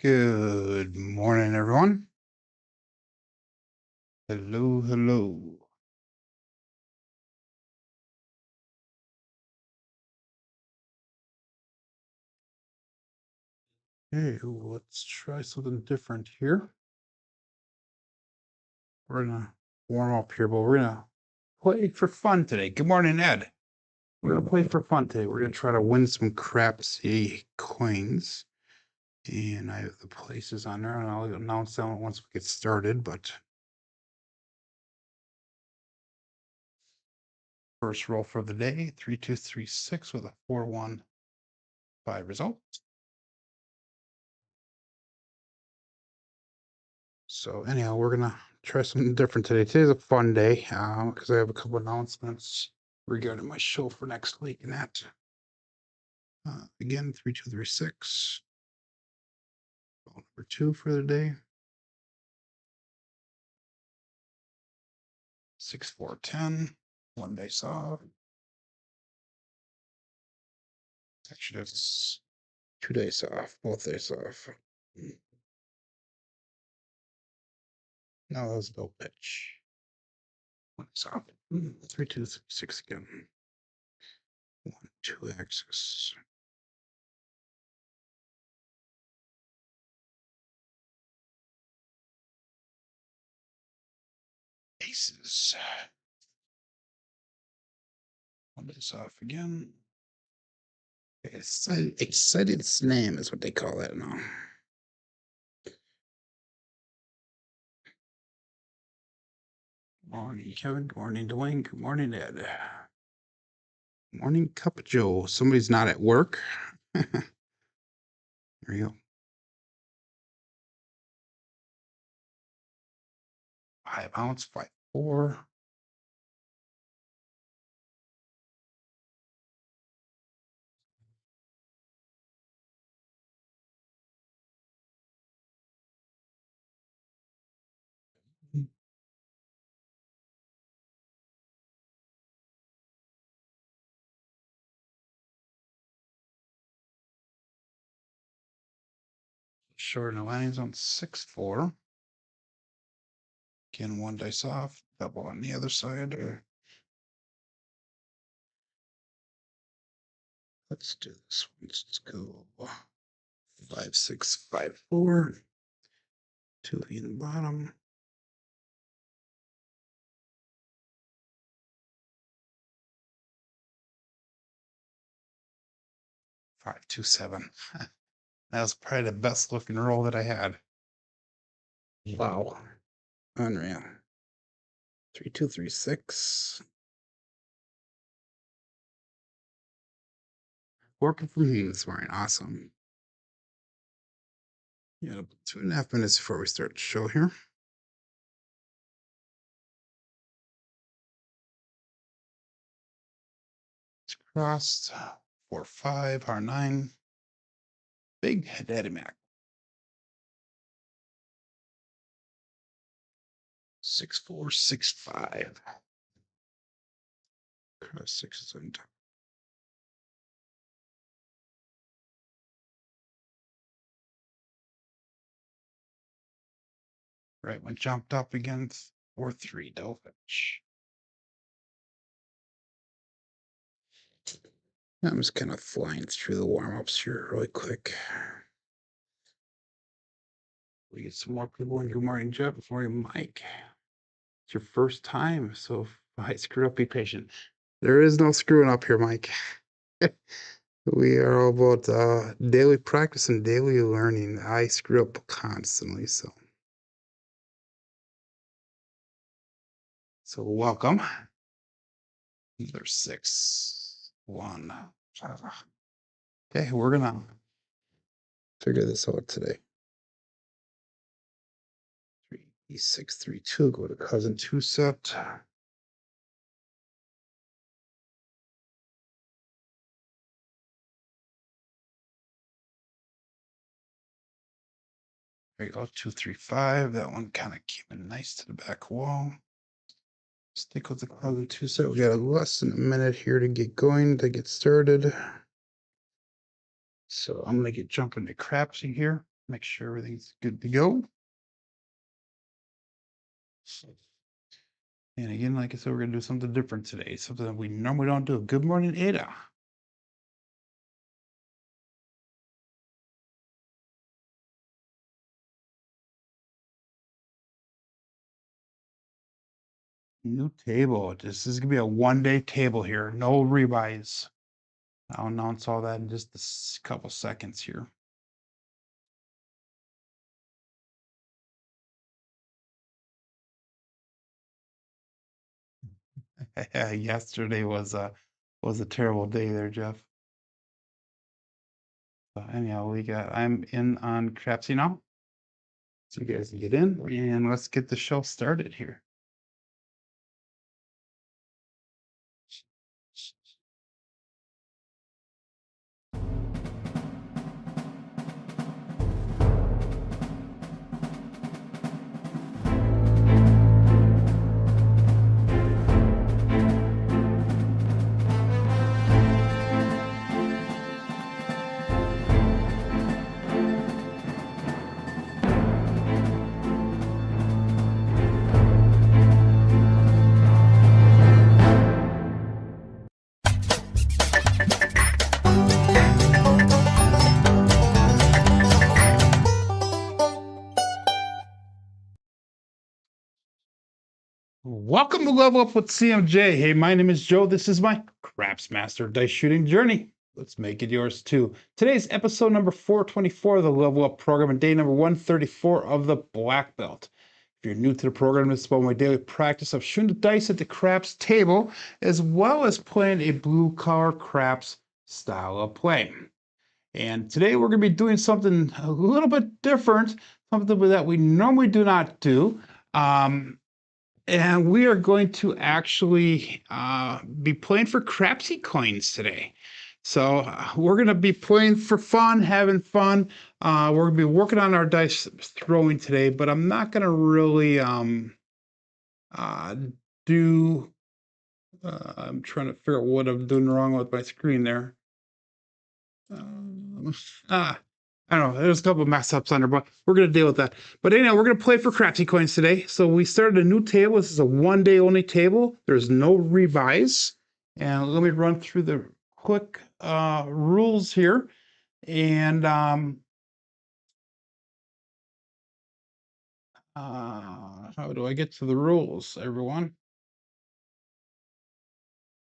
Good morning, everyone. Hello, hello. Hey, let's try something different here. We're gonna warm up here, but we're gonna play for fun today. Good morning, Ed. We're gonna play for fun today. We're gonna try to win some Crapsee coins. And I have the places on there, and I'll announce them once we get started, but first roll for the day, 3236 with a 415 result. So anyhow, we're gonna try something different today. Today's a fun day because I have a couple announcements regarding my show for next week and that. Again, 3236. Number 2 for the day. 6410. 1 day off. Actually, that's 2 days off. Both days off. No, that was no pitch. 1 day's off. 3236 again. 1, 2 axis. Aces. 1 day's off again. Excited slam is what they call it now. Morning, Kevin. Good morning, Dwayne. Good morning, Ed. Morning, Cup of Joe. Somebody's not at work. There you go. 5 ounce, 5-4. Short and lines on 6-4. Again, 1 dice off. Double on the other side. Let's do this one. Let's go 5, 6, 5, 4. 2 in the bottom. 5, 2, 7. That was probably the best looking roll that I had. Wow. Unreal. 3236. Working from home this morning. Awesome. Yeah, 2.5 minutes before we start the show here. It's crossed. 4, 5, R9. Big Daddy Mac. 6, 4, 6, 5. Cross 6 is on top. Right one jumped up against 4, 3 Dolphinch. I'm just kind of flying through the warm-ups here really quick. We get some more people in. Good morning, Jeff. Good morning, Mike. It's your first time, so if I screw up, be patient. There is no screwing up here, Mike. We are all about daily practice and daily learning. I screw up constantly, so welcome. There's 6, 1. Okay, we're gonna figure this out today. 3, 6, 3, 2. Go to cousin 2 set. There you go, 2, 3, 5. That one kind of came in nice to the back wall. Stick with the cousin 2 set. We got less than a minute here to get going, to get started. So I'm gonna get jumping to Crapsee here. Make sure everything's good to go. And again, like I said, we're going to do something different today, something that we normally don't do. Good morning, Ada. New table. This is going to be a one-day table here. No rebuys. I'll announce all that in just a couple seconds here. Yesterday was a terrible day there, Jeff. So anyhow, I'm in on Crapsee now. So you guys can get in and let's get the show started here. Welcome to Level Up with CMJ. Hey, my name is Joe. This is my Craps Master Dice Shooting Journey. Let's make it yours too. Today's episode number 424 of the Level Up program and day number 134 of the Black Belt. If you're new to the program, this is about my daily practice of shooting the dice at the craps table, as well as playing a blue-collar craps style of play. And today we're going to be doing something a little bit different, something that we normally do not do. And we are going to actually be playing for Crapsee coins today. So we're going to be playing for fun, having fun. We're going to be working on our dice throwing today, but I'm not going to really do... I'm trying to figure out what I'm doing wrong with my screen there. I don't know. There's a couple of mess ups on there, but we're going to deal with that. But anyhow, we're going to play for Crapsee coins today. So we started a new table. This is a one-day only table. There's no revise. And let me run through the quick rules here. And how do I get to the rules, everyone?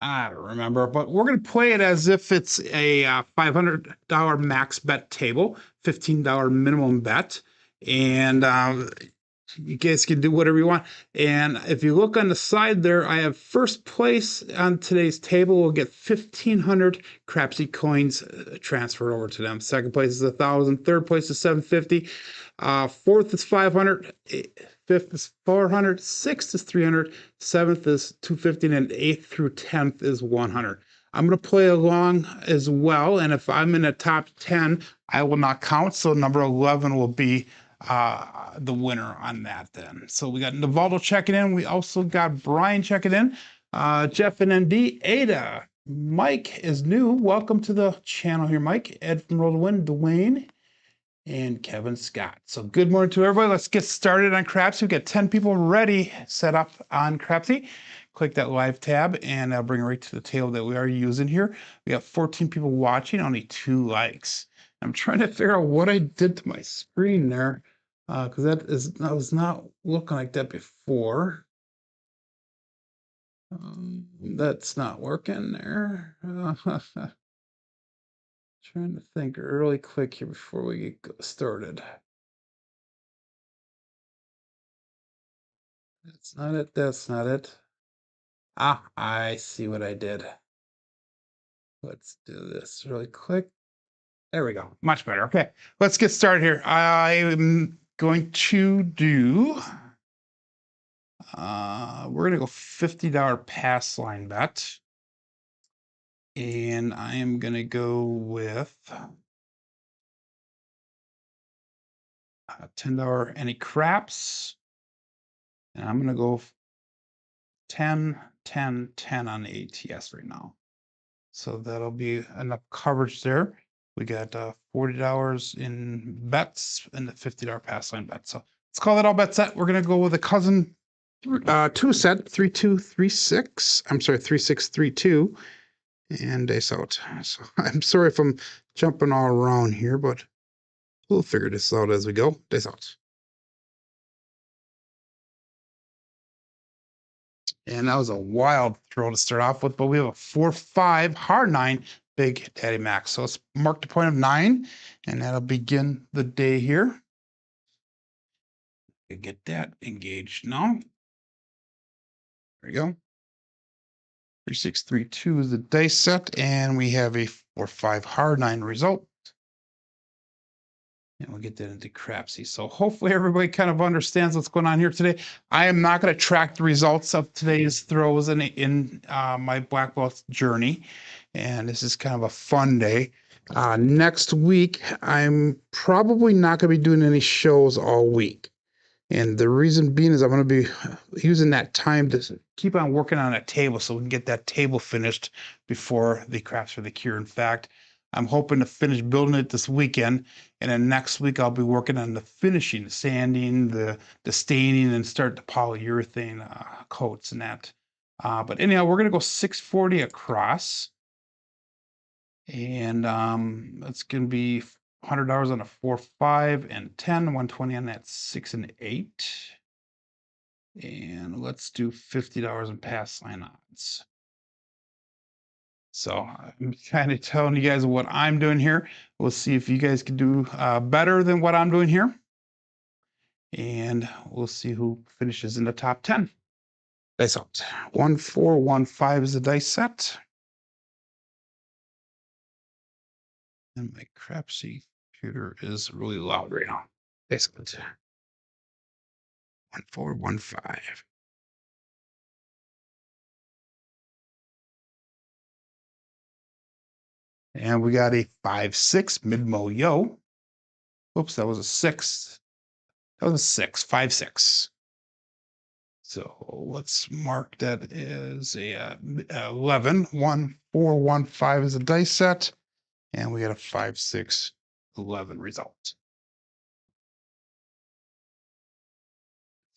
I don't remember, but we're going to play it as if it's a $500 max bet table, $15 minimum bet. And you guys can do whatever you want. And if you look on the side there, I have first place on today's table will get 1,500 Crapsee coins transferred over to them. Second place is 1,000. Third place is 750. Fourth is 500. Fifth is 400. Sixth is 300. Seventh is 250. And eighth through 10th is 100. I'm going to play along as well. And if I'm in the top 10, I will not count. So number 11 will be the winner on that then. So we got Navaldo checking in. We also got Brian checking in. Jeff and ND. Ada. Mike is new. Welcome to the channel here, Mike. Ed from Roll to Win. Dwayne. And Kevin Scott. So good morning to everybody. Let's get started on Crapsee. We've got 10 people ready set up on Crapsee. Click that live tab and I'll bring it right to the table that we are using here. We have 14 people watching, only 2 likes. I'm trying to figure out what I did to my screen there because that was not looking like that before. That's not working there. Trying to think really quick here before we get started. That's not it. That's not it. Ah, I see what I did. Let's do this really quick. There we go. Much better. Okay, let's get started here. I'm going to do, we're going to go $50 pass line bet. And I am going to go with $10 any craps. And I'm going to go 10, 10, 10 on the ATS right now. So that'll be enough coverage there. We got $40 in bets and the $50 pass line bet. So let's call that all bet set. We're gonna go with a cousin two set 3236. I'm sorry, 3632, and dice out. So I'm sorry if I'm jumping all around here, but we'll figure this out as we go. Dice out. And that was a wild throw to start off with, but we have a 4-5 hard 9 big daddy max. So let's mark the point of 9, and that'll begin the day here. Get that engaged now. There we go. 3632 is the dice set, and we have a 4-5 hard 9 result. And we'll get that into Crapsee. So hopefully everybody kind of understands what's going on here today. I am not going to track the results of today's throws in my black belt journey. And this is kind of a fun day. Next week, I'm probably not going to be doing any shows all week. And the reason being is I'm going to be using that time to keep on working on a table so we can get that table finished before the Crafts for the Cure. In fact, I'm hoping to finish building it this weekend, and then next week I'll be working on the finishing, the sanding, the staining, and start the polyurethane coats and that. But anyhow, we're going to go 640 across, and that's going to be $100 on a 4-5 and 10, 120 on that 6 and 8. And let's do $50 in pass line odds. So I'm kind of telling you guys what I'm doing here. We'll see if you guys can do better than what I'm doing here. And we'll see who finishes in the top 10. Dice out. 1, 4, 1, 5 is the dice set. And my Crapsee computer is really loud right now. Dice out. 1, 4, 1, 5. And we got a 5-6 mid-mo yo. Oops, that was a 6. That was a 6, 5-6. So let's mark that as a 11. 1, 4, 1, 5 is a dice set. And we got a 5, 6, 11 result.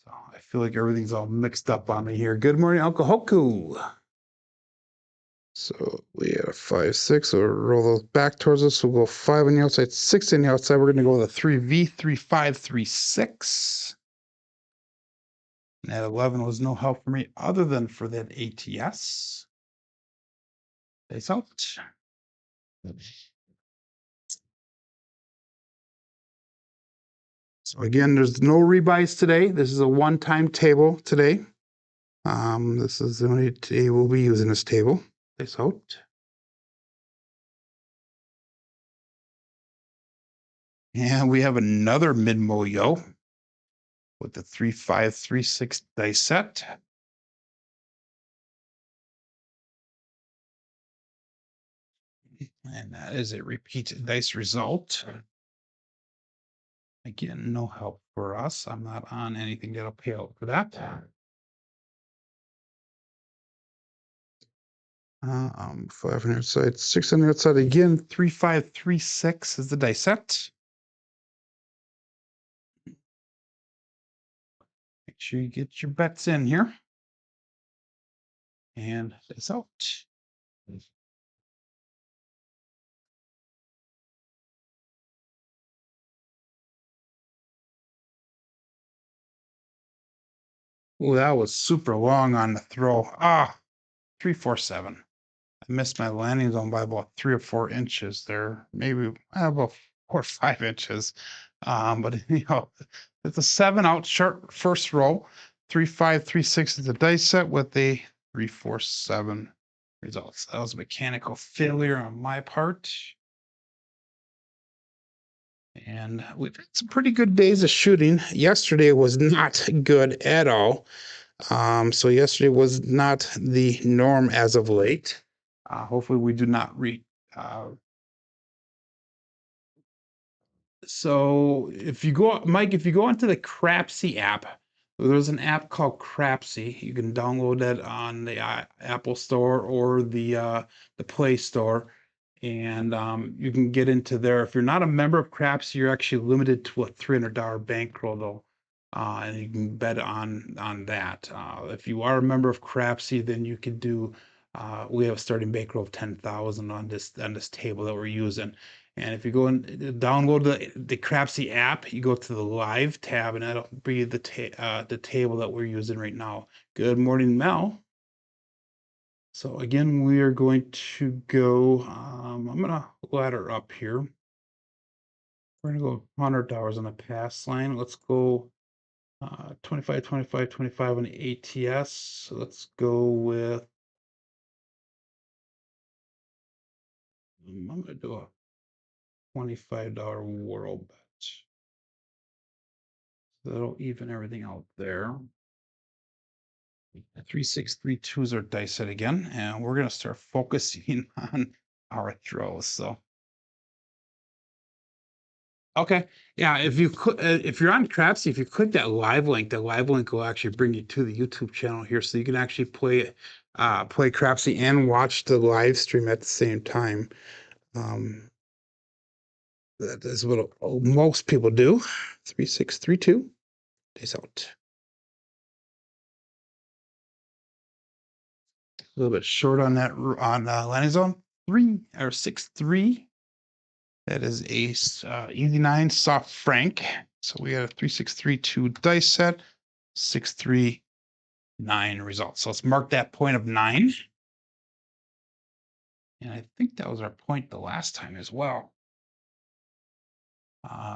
So I feel like everything's all mixed up on me here. Good morning, Uncle Hoku. So we had a 5, 6. So we'll roll those back towards us. We'll go 5 on the outside, 6 on the outside. We're going to go with a 3V, 3, 5, 3, 6. And that 11 was no help for me other than for that ATS. Face out. So again, there's no rebuys today. This is a one-time table today. This is the only day we'll be using this table. Face out. And we have another mid-mo yo with the 3, 5, 3, 6 dice set. And that is a repeat dice result. Again, no help for us. I'm not on anything that'll pay out for that. 5 on the outside, 6 on the outside. Again, 3, 5, 3, 6 is the dice set. Make sure you get your bets in here. And dice out. Oh, that was super long on the throw. 3, 4, 7. I missed my landing zone by about 3 or 4 inches there, maybe about 4 or 5 inches. But you know, it's a 7 out short first row. 3, 5, 3, 6 is the dice set with a 3, 4, 7 results. That was a mechanical failure on my part. And we've had some pretty good days of shooting. Yesterday was not good at all. So yesterday was not the norm as of late. Hopefully we do not so if you go, Mike, if you go onto the Crapsee app, there's an app called Crapsee. You can download that on the Apple Store or the Play Store. And you can get into there. If you're not a member of Crapsee, you're actually limited to a $300 bankroll though. And you can bet on that. If you are a member of Crapsee, then you could do. We have a starting bankroll of 10,000 on this table that we're using. And if you go and download the Crapsee app, you go to the live tab, and that'll be the table that we're using right now. Good morning, Mel. So again, we are going to go. I'm gonna ladder up here. We're gonna go $100 on the pass line. Let's go 25, 25, 25 on the ATS. So let's go with. I'm gonna do a $25 world bet. So that'll even everything out there. 3632 is our dice set again, and we're gonna start focusing on our throws. So okay, yeah. If you're on Crapsee, if you click that live link, the live link will actually bring you to the YouTube channel here, so you can actually play Crapsee and watch the live stream at the same time. That is what most people do. 3632. Days out. A little bit short on that on landing zone 6-3. That is a easy 9 soft frank. So we got a 3632 dice set, 639 results. So let's mark that point of 9. And I think that was our point the last time as well.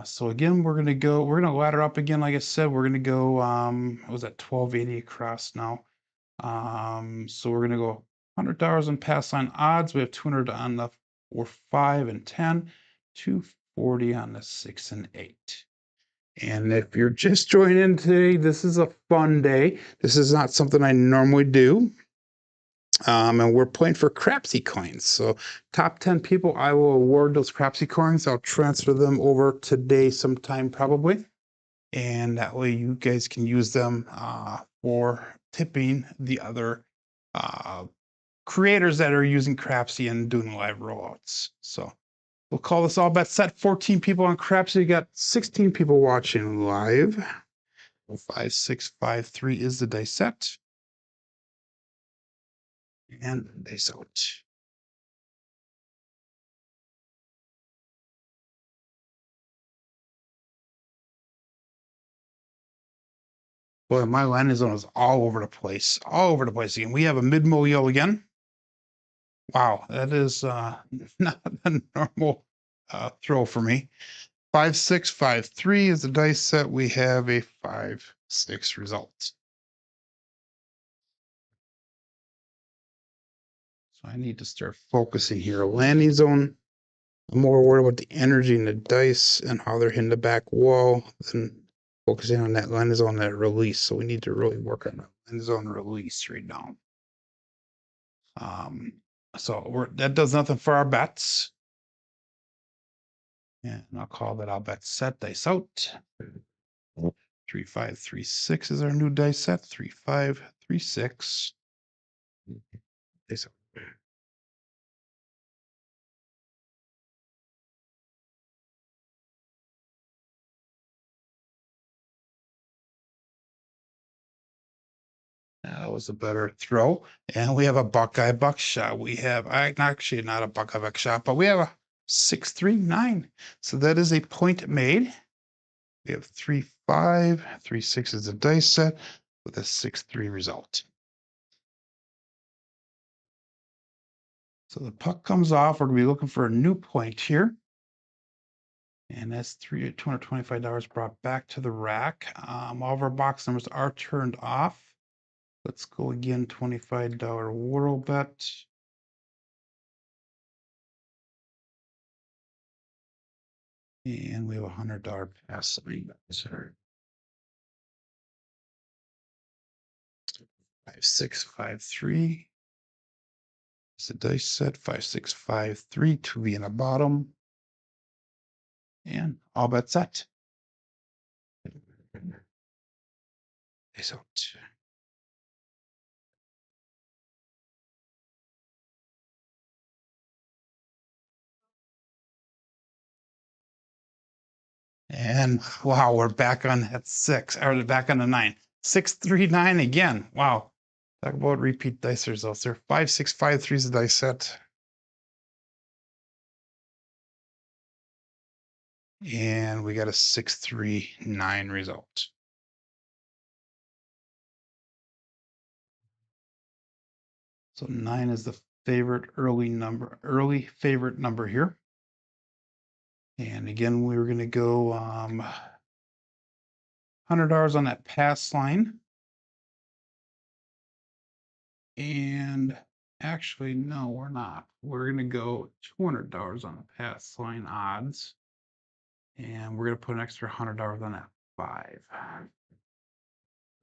So again, we're gonna ladder up again. Like I said, we're gonna go what was that, 1280 across now. So we're gonna go $100 on pass line odds. We have 200 on the 4, 5, and 10, 240 on the 6 and 8. And if you're just joining in today, this is a fun day. This is not something I normally do. And we're playing for Crapsee coins. So top 10 people, I will award those Crapsee coins. I'll transfer them over today sometime probably. And that way you guys can use them for tipping the other creators that are using Crapsee and doing live rollouts. So we'll call this all bet set. 14 people on Crapsee. You got 16 people watching live. 5653 is the dice set. And dice out. Boy, my landing zone is all over the place. All over the place again. We have a mid-mo again. Wow, that is not a normal throw for me. 5653 is the dice set. We have a 5-6 result. So I need to start focusing here. Landing zone. I'm more worried about the energy in the dice and how they're hitting the back wall than focusing on that landing zone, that release. So we need to really work on that landing zone release right now. So that does nothing for our bets. And I'll call that our bet set dice out. 3536 is our new dice set. 3536. Dice out. That was a better throw. And we have a Buckeye buckshot. We have actually not a Buckeye buckshot, but we have a 639. So that is a point made. We have 3-5, 3-6 is a dice set with a 6-3 result. So the puck comes off. We're gonna be looking for a new point here. And that's $225 brought back to the rack. All of our box numbers are turned off. Let's go again, $25 world bet. And we have a $100 pass line bet. 5653. It's a dice set. 5653 to be in the bottom. And all bets set. Dice out. And wow, we're back on that 6, or back on the 9. 639 again. Wow. Talk about repeat dice results. There 5, 6, 5, 3 is the dice set. And we got a 639 result. So 9 is the early favorite number here. And again, we're going to go $100 on that pass line. And actually, no, we're not. We're going to go $200 on the pass line odds. And we're going to put an extra $100 on that 5.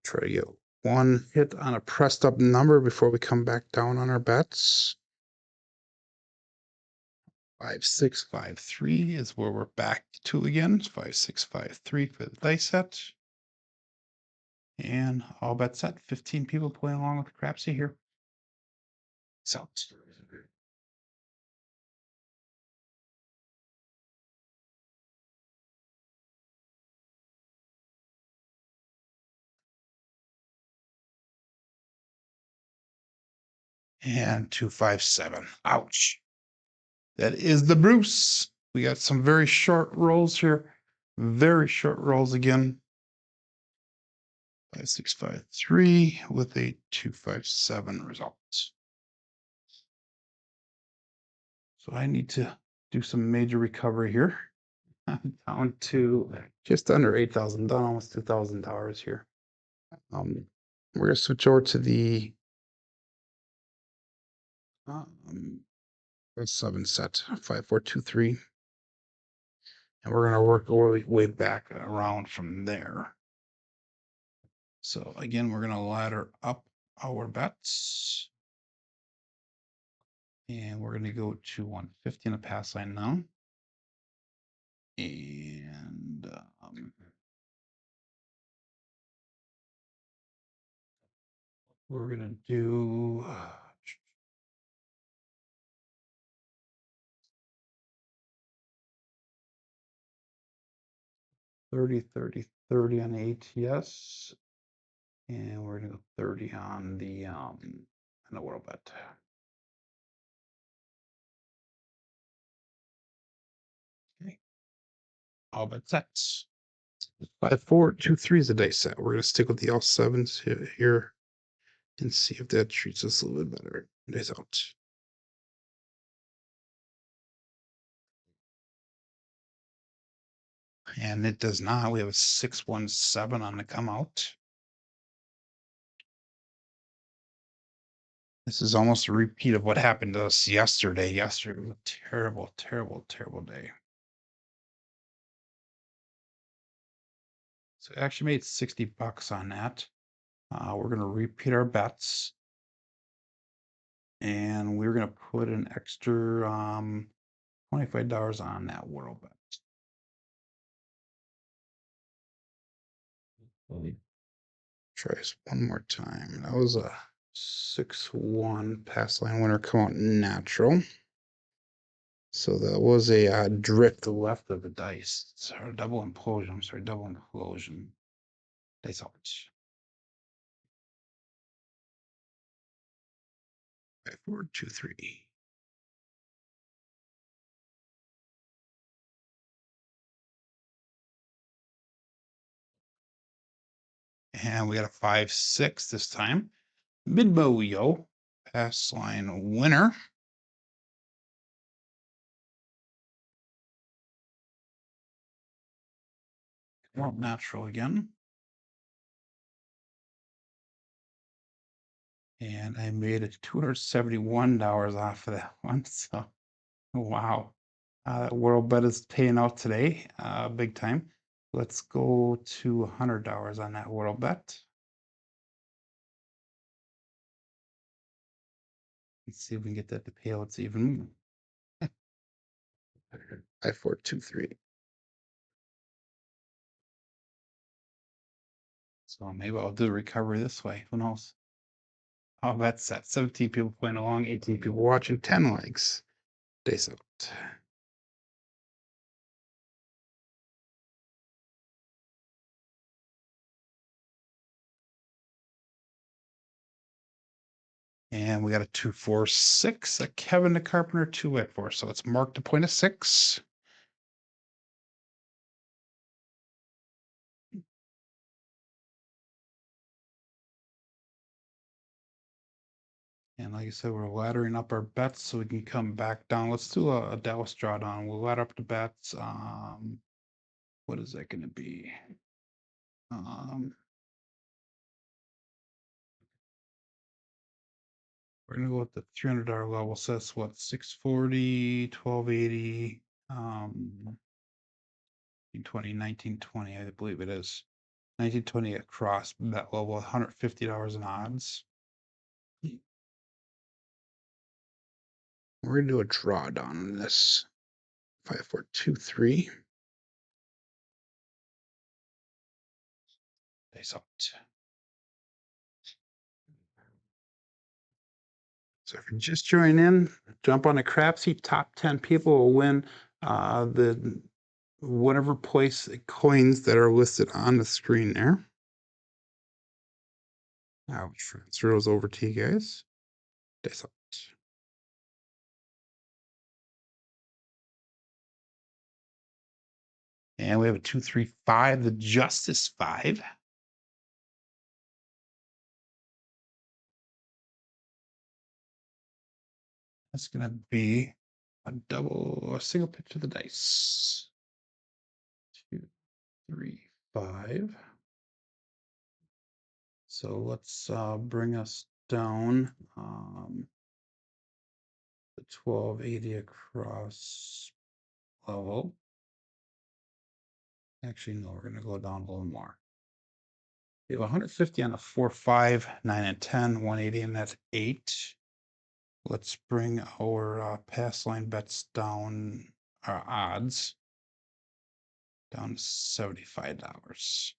Try to get one hit on a pressed up number before we come back down on our bets. 5, 6, 5, 3 is where we're back to again. 5, 6, 5, 3 for the dice set. And all bets set. 15 people playing along with Crapsee here. So. And 257. Ouch. That is the Bruce. We got some very short rolls here. Very short rolls again. 5, 6, 5, 3 with a 257 result. So I need to do some major recovery here. I'm down to just under 8,000, down almost $2,000 here. We're gonna switch over to the 7 set 5, 4, 2, 3. And we're going to work our way back around from there. So again, we're going to ladder up our bets. And we're going to go to 150 on the pass line now. And we're going to do 30, 30, 30 on the ATS. And we're going to go 30 on the world bet. Okay. All bet sets. 5, 4, 2, 3 is a dice set. We're going to stick with the all 7s here and see if that treats us a little bit better. Dice out. And it does not. We have a 617 on the come out. This is almost a repeat of what happened to us yesterday. Yesterday was a terrible, terrible, terrible day. So I actually made 60 bucks on that. We're going to repeat our bets. And we're going to put an extra $25 on that world bet. Try this one more time. That was a 6-1 pass line winner come out natural. So that was a drift left of the dice. Sorry, double implosion. I'm sorry, double implosion. Dice out. 5, 4, 2, 3. And we got a 5, 6 this time. Midbow yo. Pass line winner. Come out natural again. And I made it $271 off of that one. So, wow. World bet is paying out today, big time. Let's go to $100 on that world bet. Let's see if we can get that to pay out even. 5, 4, 2, 3. So maybe I'll do the recovery this way. Who knows? Oh, that's set. 17 people playing along, 18 people watching, 10 likes. Days out. And we got a 2-4-6, a Kevin the Carpenter 2-4. So it's marked a point of 6. And like I said, we're laddering up our bets so we can come back down. Let's do a Dallas drawdown. We'll ladder up the bets. What is that going to be? We're going to go with the $300 level. So that's what, 640, 1280, 1920, I believe it is. 1920 across bet level, $150 in odds. We're going to do a drawdown on this. 5423. Dice out. So if you're just joining in, jump on a Crapsee. Top 10 people will win the whatever place coins that are listed on the screen there. I'll transfer those over to you guys. Dice out. And we have a 2-3-5, the Justice 5. That's going to be a double or single pitch of the dice. 2, 3, 5. So let's bring us down the 1280 across level. Actually, no, we're going to go down a little more. We have 150 on a 4, 5, 9, and 10, 180, and that's 8. Let's bring our pass line bets down, our odds down to $75.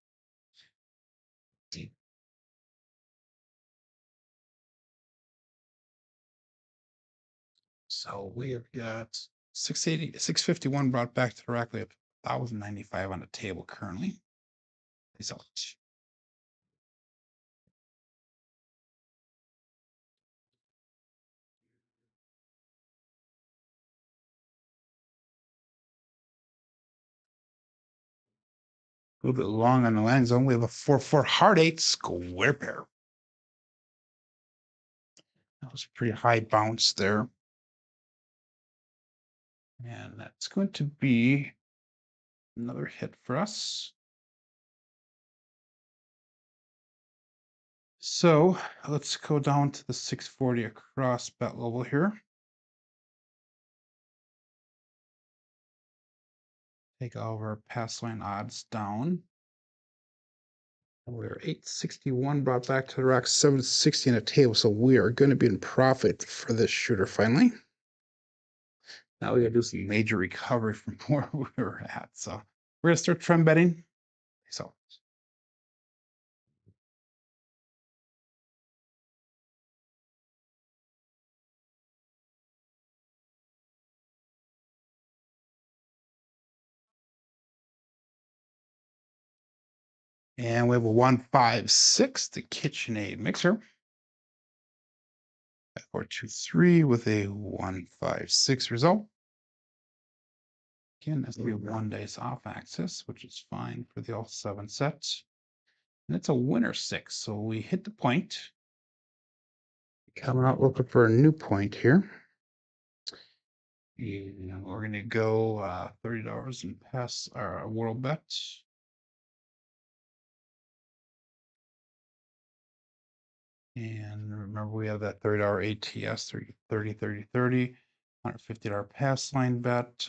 So we have got 680, 651 brought back to the rack. We have 1,095 on the table currently. So a little bit long on the landing zone. We have a 4-4 hard 8 square pair. That was a pretty high bounce there. And that's going to be another hit for us. So let's go down to the 640 across bet level here. Take all of our pass line odds down. We're 861 brought back to the rack, 760 on a table. So we are going to be in profit for this shooter finally. Now we got to do some major recovery from where we were at. So we're going to start trend betting. So and we have a 156, the KitchenAid mixer. 423 with a 156 result. Again, that's going to be 1 dice off axis, which is fine for the all 7 sets. And it's a winner 6, so we hit the point. Coming out looking for a new point here. And we're going to go $30 and pass our world bet. And remember, we have that $30 ATS, 30, 30, $150 pass line bet.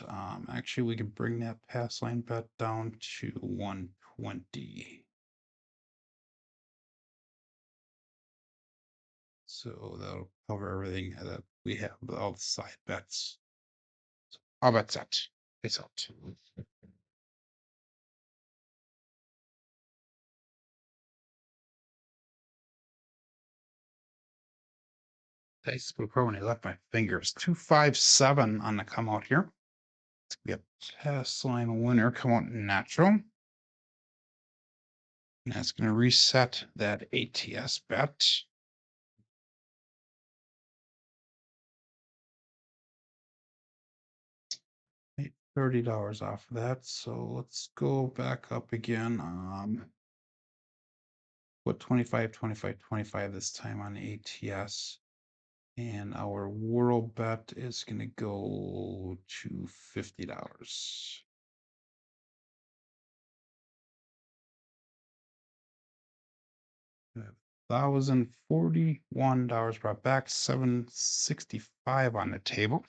Actually, we can bring that pass line bet down to 120. So that'll cover everything that we have, all the side bets. So all bets set. It's out. Dice when I left my fingers. 257 on the come out here. It's gonna be a pass line winner, come out natural. And that's gonna reset that ATS bet. $30 off of that. So let's go back up again. Put 25, 25, 25 this time on ATS. And our world bet is going to go to $50. $1,041 brought back, 765 on the table.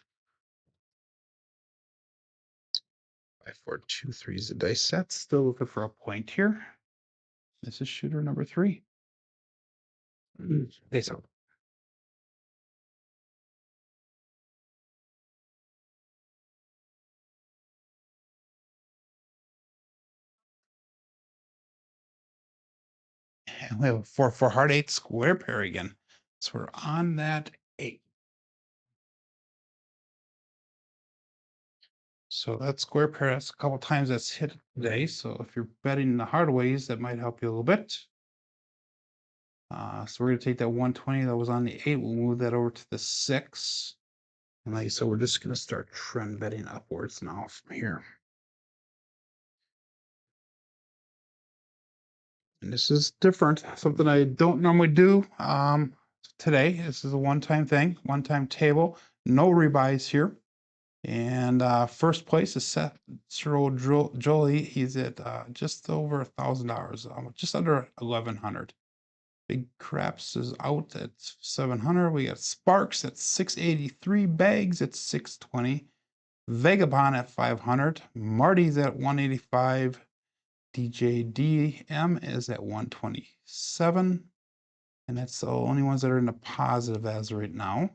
5, 4, 2, 3 is the dice set. Still looking for a point here. This is shooter number 3. Face up. And we have a 4-4 heart 8 square pair again. So we're on that 8. So that square pair, that's a couple times that's hit today. So if you're betting the hard ways, that might help you a little bit. So we're going to take that 120 that was on the 8. We'll move that over to the 6. And like I said, we're just going to start trend betting upwards now from here. And this is different, something I don't normally do today. This is a one-time thing, one-time table, no rebuys here. And first place is Seth Jolie. He's at just over $1,000, just under 1,100. Big Craps is out at 700. We got Sparks at 683. Bags at 620. Vagabond at 500. Marty's at 185. DJ DM is at 127. And that's the only ones that are in the positive as of right now.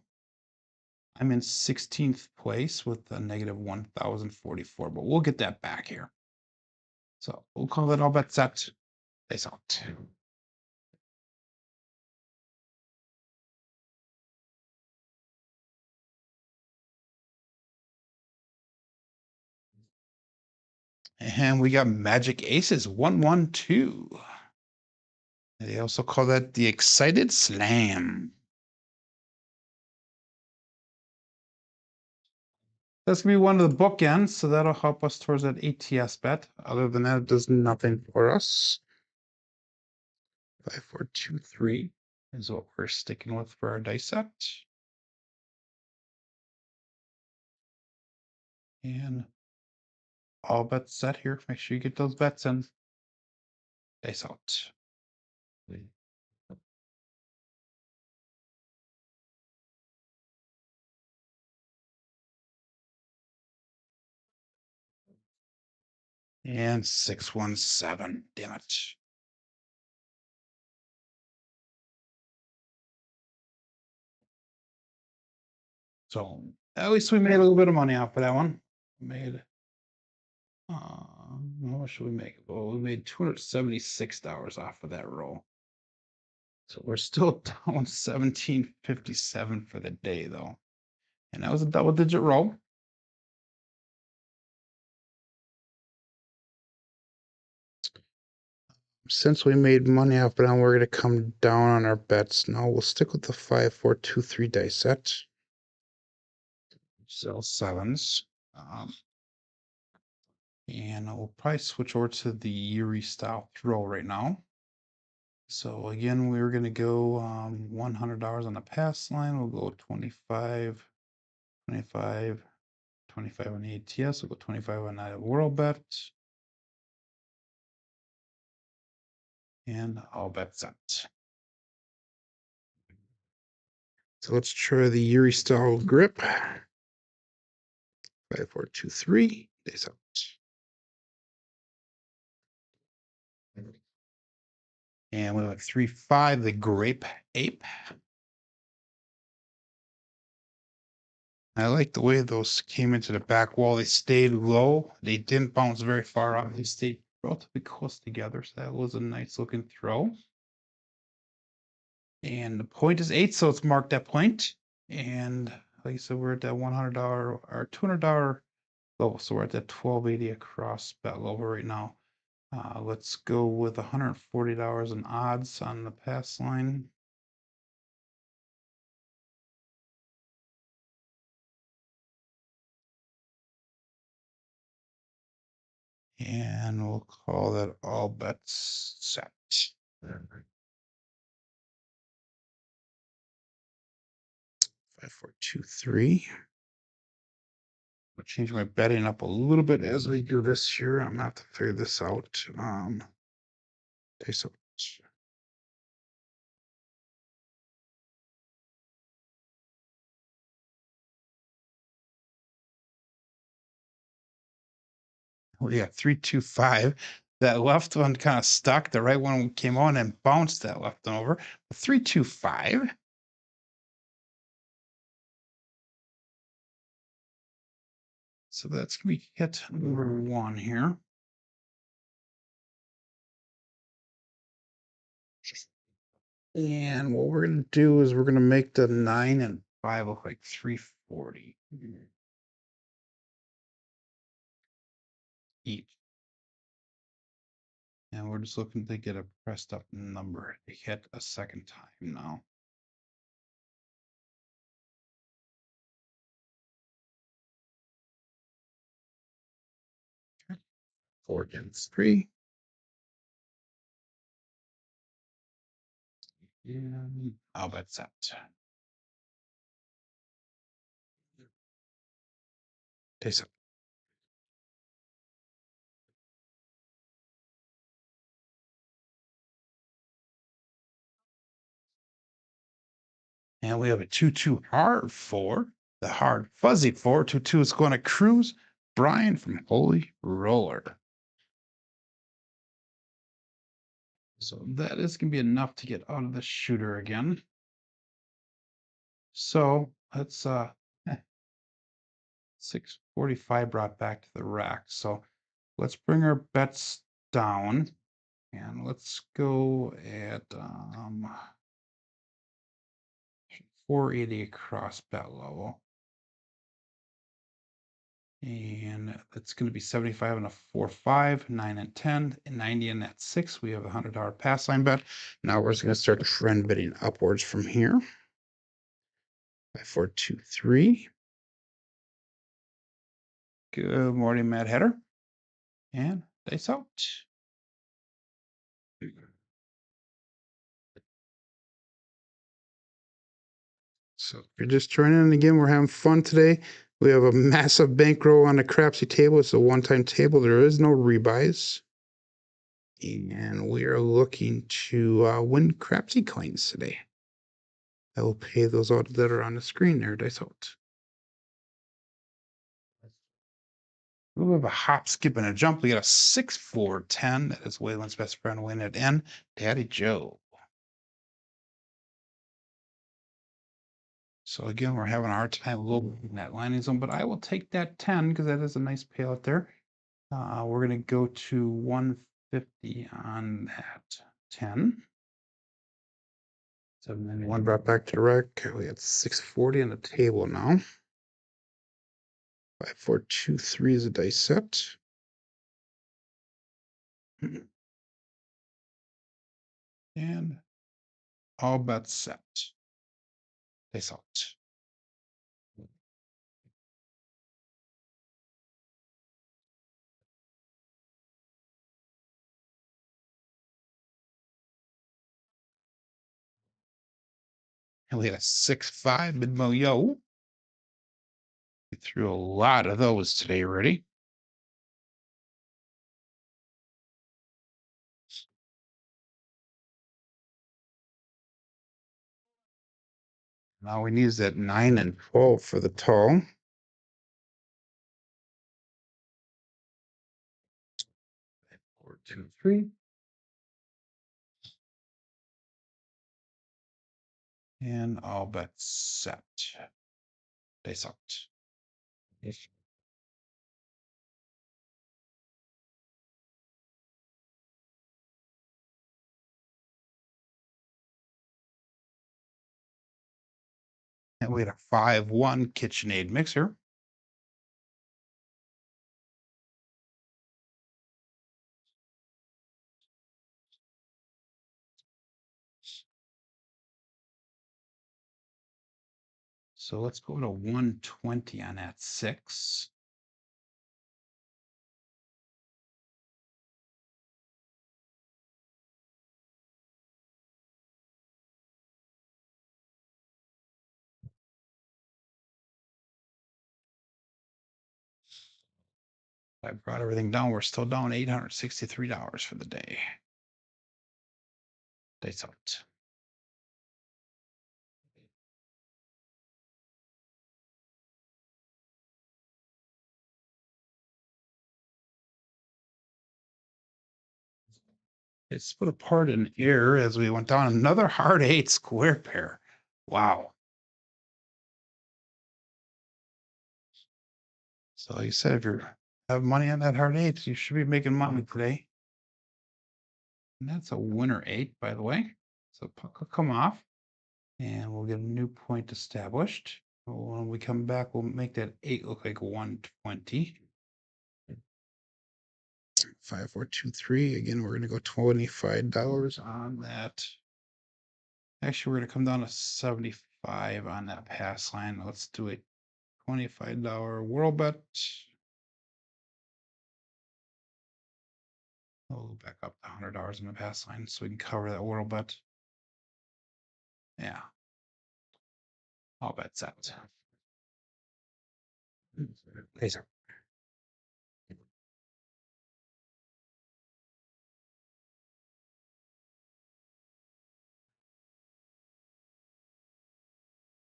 I'm in 16th place with a negative 1,044, but we'll get that back here. So we'll call it all bets set. Peace out. And we got Magic Aces 112. They also call that the Excited Slam. That's going to be one of the bookends, so that'll help us towards that ATS bet. Other than that, it does nothing for us. 5, 4, 2, 3 is what we're sticking with for our dice set. And all bets set here. Make sure you get those bets in. Dice out. And 617. Damn it. So at least we made a little bit of money off of that one. Made how much should we make? Well, we made $276 off of that roll. So we're still down 1757 for the day though. And that was a double-digit roll. Since we made money off it, we're going to come down on our bets. Now we'll stick with the 5, 4, 2, 3 dice set. Sell sevens. And we'll probably switch over to the Yuri style throw right now. So again, we're going to go $100 on the pass line. We'll go 25, 25, 25 on the ATS. We'll go 25 on that world bet. And all bets set. So let's try the Yuri style grip. 5, 4, 2, 3. Days out. And we went 3, 5, the grape ape. I like the way those came into the back wall. They stayed low. They didn't bounce very far out. They stayed relatively close together. So that was a nice looking throw. And the point is 8, so it's marked at point. And like I said, we're at that $100 or $200 level. So we're at that 1280 across bet level right now. Let's go with $140 in odds on the pass line. And we'll call that all bets set. 5, 4, 2, 3. I'll change my betting up a little bit as we do this here. I'm gonna have to figure this out. Okay, so we got 3, 2, 5. That left one kind of stuck. The right one came on and bounced that left one over. 3, 2, 5. So that's gonna be hit number 1 here. And what we're gonna do is we're gonna make the 9 and 5 look like 340 each. And we're just looking to get a pressed up number to hit a second time now. 4 against 3. And I'll bet set. Taste up. And we have a 2-2 hard 4. The hard fuzzy 4. 2-2 is going to Cruise. Brian from Holy Roller. So that is going to be enough to get out of the shooter again. So let's 645 brought back to the rack. So let's bring our bets down and let's go at 480 across bet level. And it's going to be 75 and a 4-5, 9 and 10, and 90 and that 6. We have a $100 pass line bet. Now we're just going to start trend betting upwards from here. 5, 4, 2, 3. Good morning, Mad Hatter. And dice out. So if you're just joining in again, we're having fun today. We have a massive bankroll on the Crapsee table. It's a one-time table. There is no rebuys. And we are looking to win Crapsee coins today. I will pay those out that are on the screen there, dice out. A little bit of a hop, skip, and a jump. We got a 6, 4, 10. That is Waylon's best friend win at N. Daddy Joe. So again, we're having a hard time a little bit in that lining zone, but I will take that 10 because that is a nice payout there. We're going to go to 150 on that 10. 791 brought back to the rack. We got 640 on the table now. 5, 4, 2, 3 is a dice set. And all bets set. Dice out. And we had a 6-5 mid-mo yo. We threw a lot of those today already. Now we need that 9 and 12 for the tall. 4, 2, 3. And all bets set. Dice out. Yes. And we had a 5-1 KitchenAid mixer. So let's go to 120 on that 6. I brought everything down. We're still down $863 for the day. Days out. It split apart in air as we went down. Another hard 8 square pair. Wow. So like you said, if you have money on that hard 8, you should be making money today. And that's a winner 8, by the way. So puck will come off and we'll get a new point established. When we come back, we'll make that 8 look like 120. 5, 4, 2, 3. Again, we're going to go $25 on that. Actually, we're going to come down to 75 on that pass line. Let's do a $25 world bet. We'll go back up to $100 on the pass line so we can cover that world bet. Yeah. All bets out. Laser.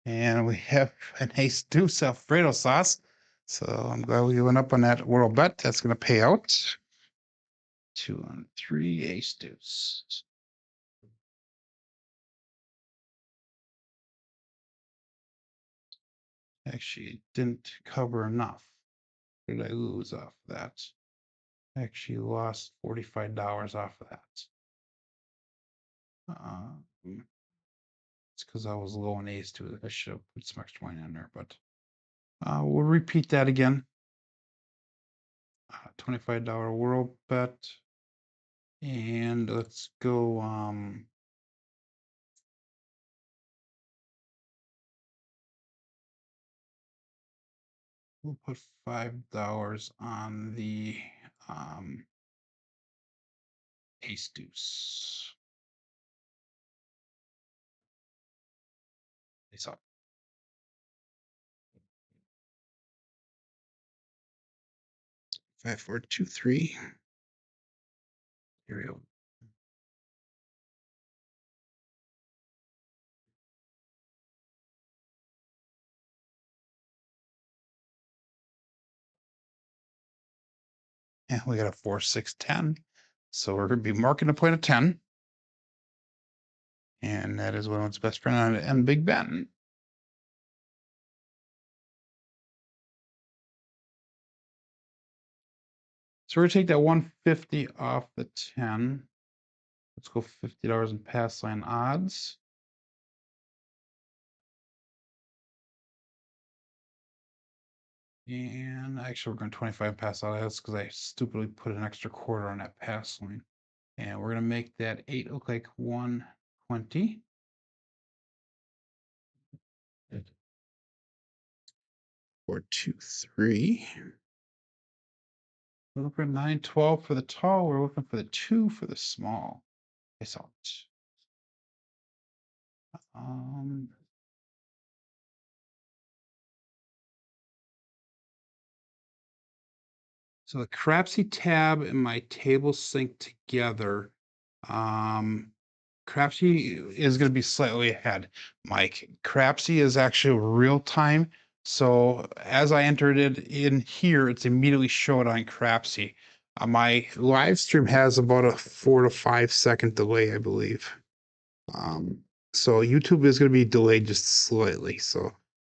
And we have an ace deuce Alfredo sauce. So I'm glad we went up on that world bet. That's going to pay out. 2 on 3 ace deuce. Actually, didn't cover enough. What did I lose off that? Actually lost $45 off of that. It's because I was low on ace too. I should have put some extra money in there, but we'll repeat that again. $25 world bet. And let's go we'll put $5 on the ace deuce. Ace up. Five, 4, 2, 3. Here we go. And we got a 4, 6, 10. So we're going to be marking a point of 10. And that is Willen's best friend on it and Big Ben. So we're gonna take that 150 off the 10. Let's go $50 in pass line odds. And actually we're going 25 pass odds because I stupidly put an extra quarter on that pass line. And we're gonna make that 8 look like 120. 4, 2, 3. We're looking for 9, 12 for the tall. We're looking for the 2 for the small. It's out. So the Crapsee tab and my table sync together. Crapsee is going to be slightly ahead, Mike. Crapsee is actually real time. So as I entered it in here, it's immediately showed on Crapsee. My live stream has about a 4 to 5 second delay, I believe. So YouTube is going to be delayed just slightly. So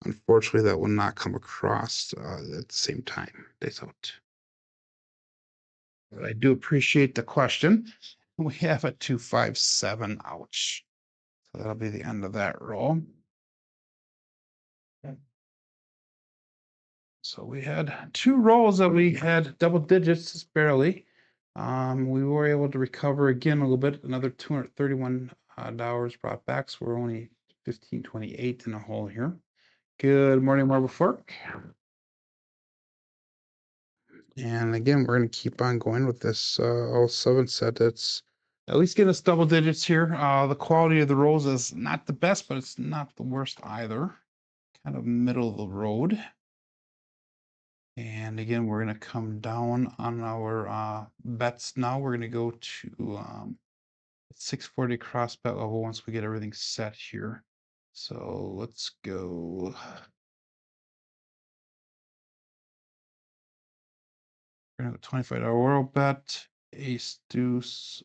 unfortunately, that will not come across at the same time. Days out. But I do appreciate the question. We have a 257. Ouch. So that'll be the end of that roll. So we had 2 rolls that we had double digits, just barely. We were able to recover again a little bit, another $231 brought back. So we're only 1528 in a hole here. Good morning, Marble Fork. And again, we're going to keep on going with this all 7 set. That's at least getting us double digits here. The quality of the rolls is not the best, but it's not the worst either. Kind of middle of the road. And again, we're going to come down on our bets now. We're going to go to 640 cross bet level once we get everything set here. So let's go. We're going to go $25 world bet, ace deuce.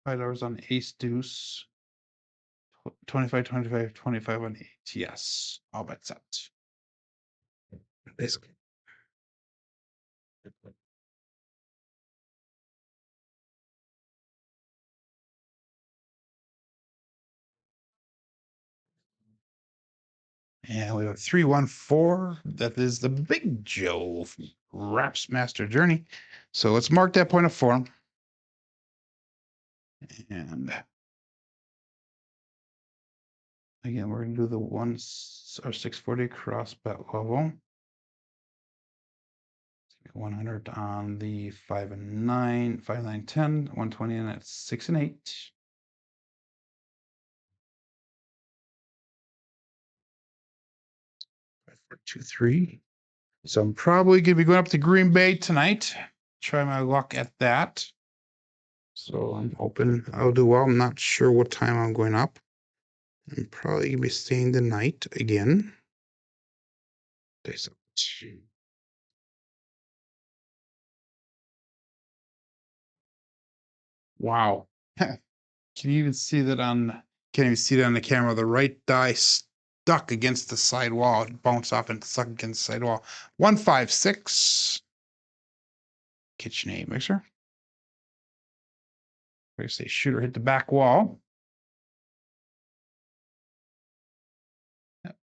$5 on ace deuce. 25, 25, 25 on ATS. All bets set. Basically. And we have 314. That is the Big Joe Raps Master Journey. So let's mark that point of form. And again, we're going to do the 640 cross bet level. 100 on the 5 and 9, 5, 9, 10, 120 and at 6 and 8. 5, 4, 2, 3. So I'm probably going to be going up to Green Bay tonight. Try my luck at that. So I'm hoping I'll do well. I'm not sure what time I'm going up. I'm probably going to be staying the night again. Wow. Can you even see that on, can't even see that on the camera. The right die stuck against the side wall. It bounced off and stuck against the side wall. 156. KitchenAid mixer. I say shooter hit the back wall.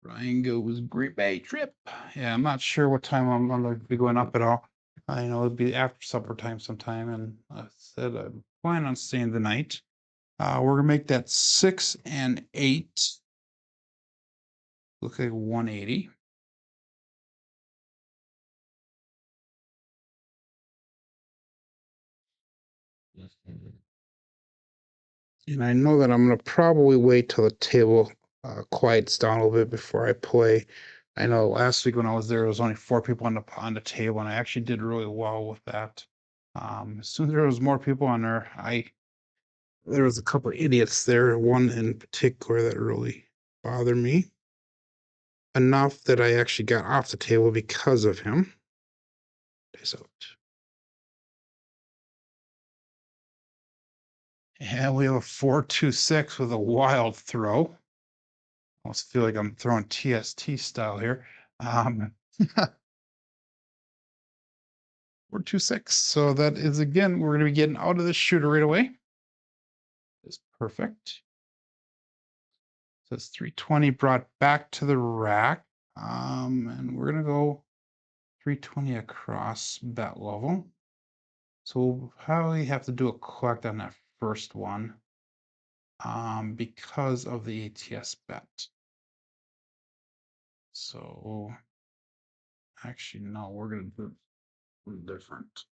Ryan goes Green Bay trip. Yeah, I'm not sure what time I'm going to be going up at all. I know it'll be after supper time sometime, and I said I plan on staying the night. We're gonna make that 6 and 8. Look like 180. And I know that I'm gonna probably wait till the table quiets down a little bit before I play. I know last week when I was there, there was only 4 people on the table, and I actually did really well with that. As soon as there was more people on there, there was a couple of idiots there. One in particular that really bothered me enough that I actually got off the table because of him. So, and we have a 4-2-6 with a wild throw. Almost feel like I'm throwing TST style here. 4-2-6. So that is, again, we're going to be getting out of the shooter right away. That's perfect. So it's 320 brought back to the rack. And we're going to go 320 across bet level. So we'll probably have to do a collect on that first one because of the ATS bet. So actually, no, we're going to do it different.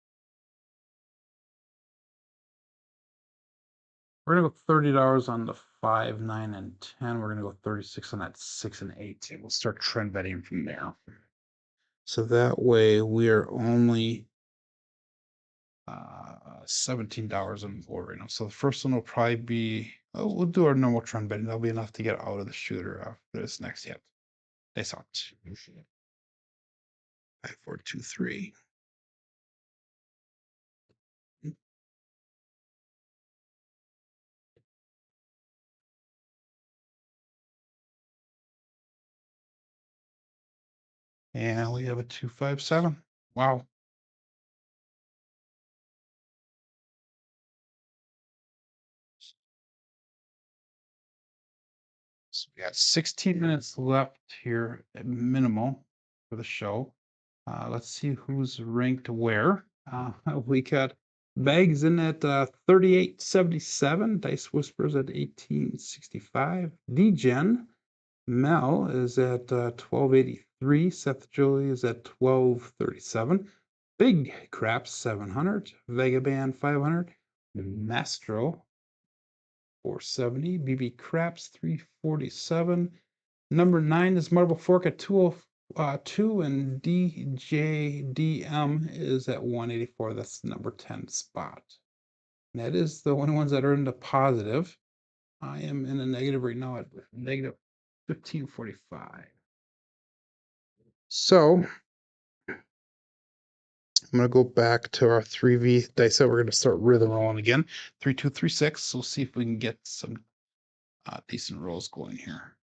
We're going to go $30 on the 5, 9, and 10. We're going to go 36 on that 6 and 8. And we'll start trend betting from there. So that way we are only $17 on board right now. So the first one will probably be, we'll do our normal trend betting. That'll be enough to get out of the shooter after this next hit. They saw it. 5, 4, 2, 3. And we have a 257. Wow. So we got 16 minutes left here at minimal for the show. Let's see who's ranked where. We got Bags in at 3877, Dice Whispers at 1865, DGen Mel is at 1283, Seth Jolie is at 1237, Big Craps 700, Vegaband 500, Mastro 470, BB Craps 347, Number 9 is Marble Fork at 202, and DJDM is at 184. That's the number 10 spot. And that is the only ones that are in the positive. I am in a negative right now at negative 1545. So I'm going to go back to our 3V dice set. We're going to start rhythm rolling again. 3, 2, 3, 6. We'll see if we can get some decent rolls going here.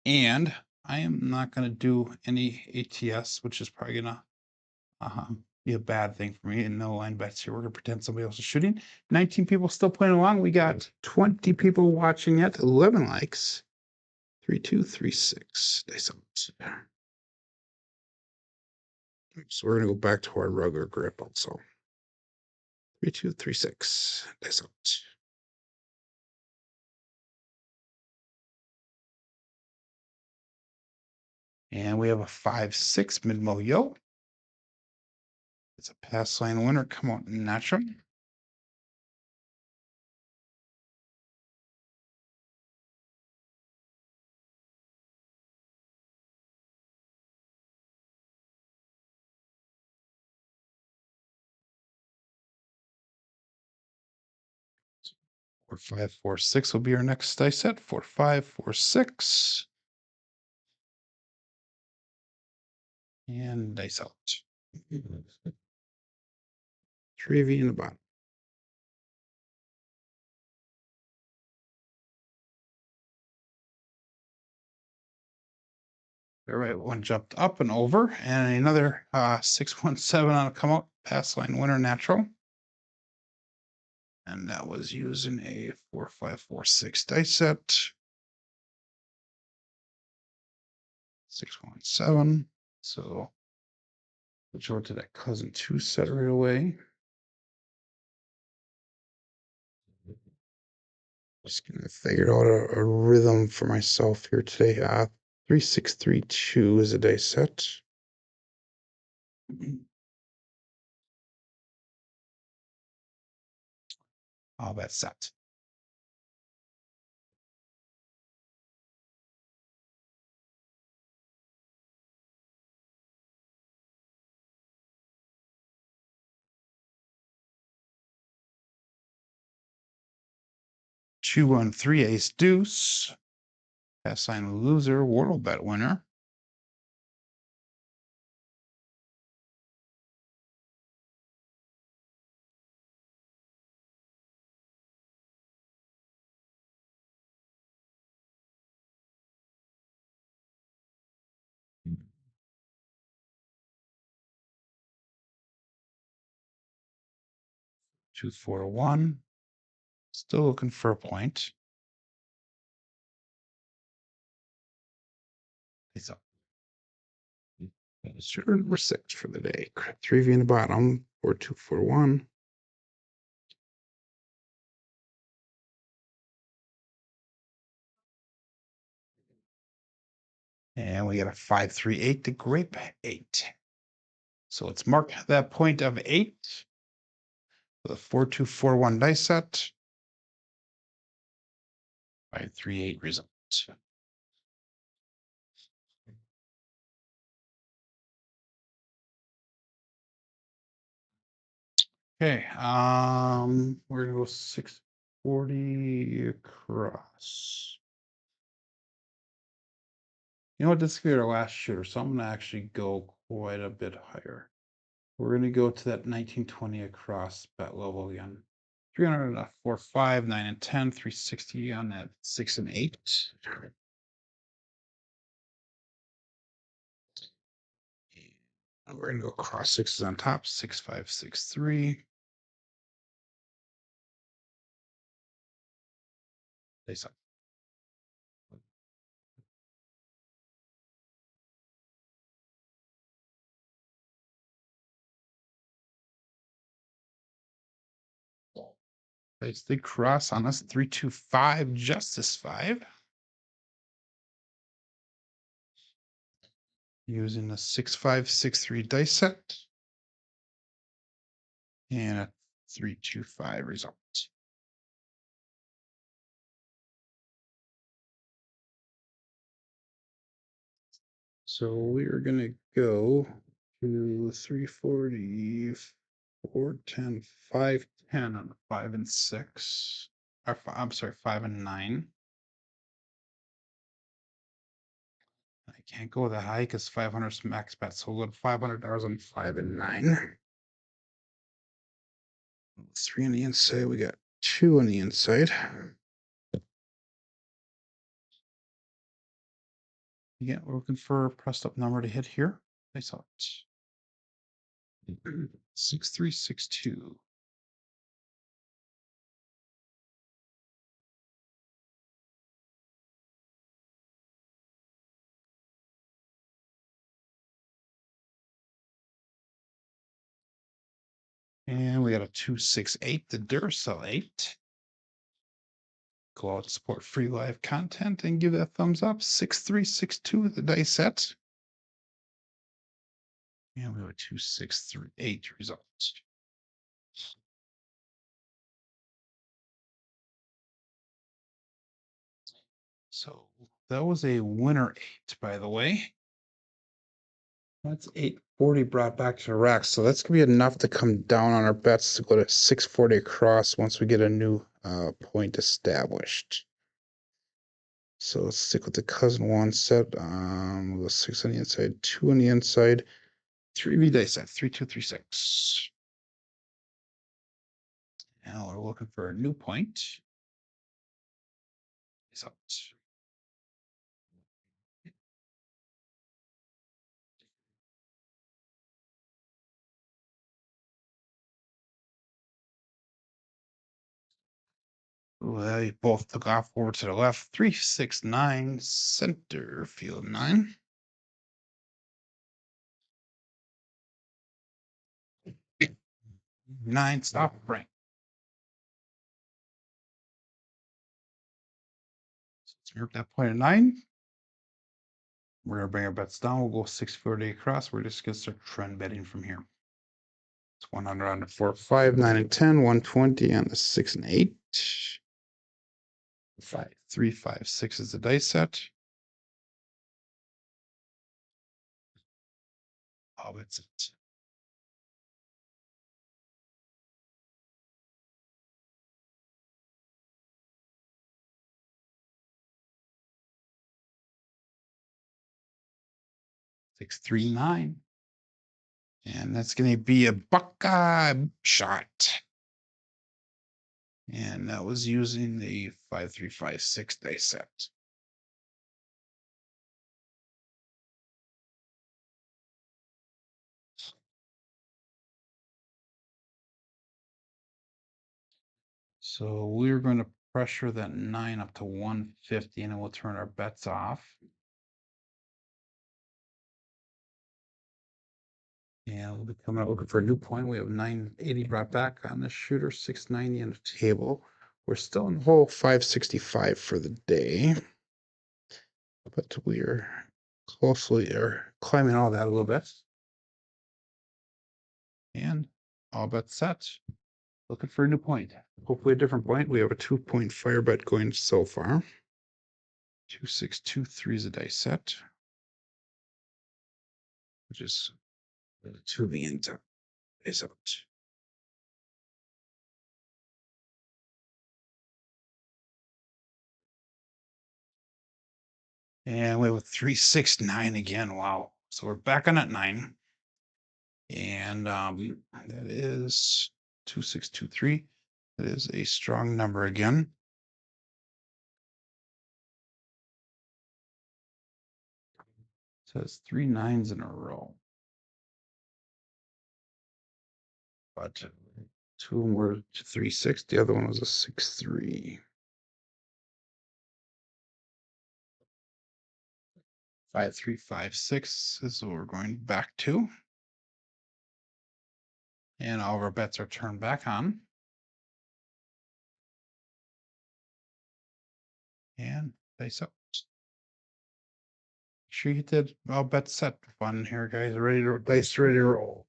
And I am not going to do any ATS, which is probably going to be a bad thing for me. And no line bets here. We're going to pretend somebody else is shooting. 19 people still playing along. We got 20 people watching it. 11 likes. 3, 2, 3, 6. Dice out. So we're going to go back to our regular grip also. 3, 2, 3, 6. Dice out. And we have a 5, 6 mid-mo yo. It's a pass line winner. Come on, natural. Four, 5, 4, 6 will be our next dice set. 4, 5, 4, 6. And dice out. 3V in the bottom. All right, one jumped up and over, and another 617 on a come out, pass line winner natural. And that was using a 4, 5, 4, 6 dice set. 617. So switch over to that cousin 2 set right away. Just gonna figure out a rhythm for myself here today. 3632 is a dice set. All that set. Two, 1, 3, ace deuce. Pass sign loser, world bet winner. Two, 4, 1. Still looking for a point. It's up. Shooter number 6 for the day. 3V in the bottom. 4, 2, 4, 1. And we got a 5, 3, 8 to grape 8. So let's mark that point of 8 with a 4, 2, 4, 1 dice set. 5, 3, 8 result. Okay, we're gonna go 640 across. You know what? This is gonna be our last shooter, so I'm gonna actually go quite a bit higher. We're gonna go to that 1920 across bet level again. 300 on 4, 5, 9, and 10, 360 on that 6 and 8. And we're gonna go cross sixes on top, 6, 5, 6, 3. Face up. Place the cross on us, 3, 2, 5, justice 5. Using the 6, 5, 6, 3 dice set. And a 3, 2, 5 result. So we're gonna go to 340, 410, 510 on 5 and 6. I'm sorry, 5 and 9. I can't go that high because 500 is max bet. So we'll go to $500 on 5 and 9. 3 on the inside. We got 2 on the inside. Again, we're looking for a pressed up number to hit here. I saw it. 6362. And we got a 268, the Duracell 8. Go out and support free live content and give that a thumbs up. 6362, the dice set. And we have a 2638 results. So that was a winner 8, by the way. That's 840 brought back to the rack. So that's gonna be enough to come down on our bets to go to 640 across once we get a new point established. So let's stick with the cousin one set. We'll go 6 on the inside, 2 on the inside, 3V dice set, 3236. Now we're looking for a new point. So they both took off over to the left. 369 center field 9. 9 stop rank. So let's mark that point at 9. We're gonna bring our bets down. We'll go 640 across. We're just gonna start trend betting from here. It's 100 on the 4, 5, 9, and 10, 120 on the 6 and 8. 5, 3, 5, 6 is the dice set. Oh, that's it. Six, 3, 9. And that's going to be a Buckeye shot. And that was using the 5, 3, 5, 6 dice set. So we're going to pressure that 9 up to 150, and then we'll turn our bets off. And we'll be coming out looking for a new point. We have 980 brought back on the shooter, 690 on the table. We're still in the hole 565 for the day, but we're closely climbing all that a little bit. And all bets set. Looking for a new point. Hopefully a different point. We have a 2-point fire bet going so far. 2623 is a dice set, which is 2 the end is out. And we have a 369 again. Wow. So we're back on at 9. And that is 2623. That is a strong number again. So it's 3 9s in a row. But 2 of them were 3 6. The other one was a 6 3. 5 3 5 6 is what we're going back to. And all of our bets are turned back on. And face up. Sure you did all bets set fun here, guys. Ready to dice, ready to roll.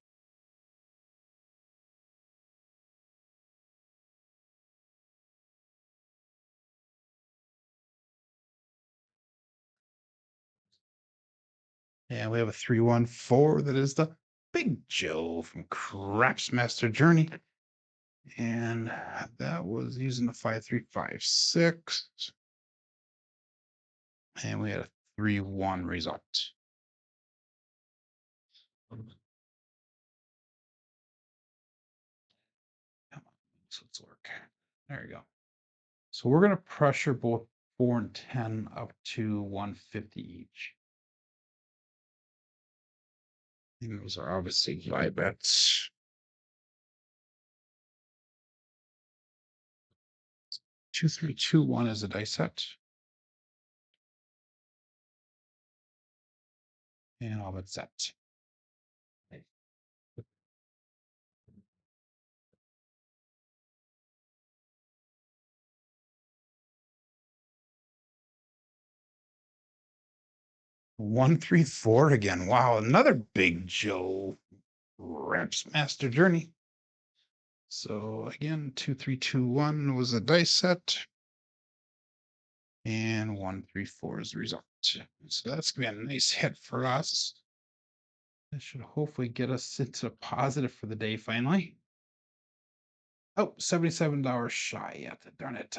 And we have a 314. That is the Big Joe from Craps Master Journey. And that was using the 5356. And we had a 3-1 result. Come on, so let's work. There you go. So we're going to pressure both 4 and 10 up to 150 each. And those are obviously buy bets. 2, 3, 2, 1 is a dice set. And all but set. 134 again. Wow, another Big Joe Craps Master Journey. So again, 2, 3, 2, 1 was a dice set. And 134 is the result. So that's gonna be a nice hit for us. That should hopefully get us into the positive for the day finally. Oh, $77 shy yet. Darn it.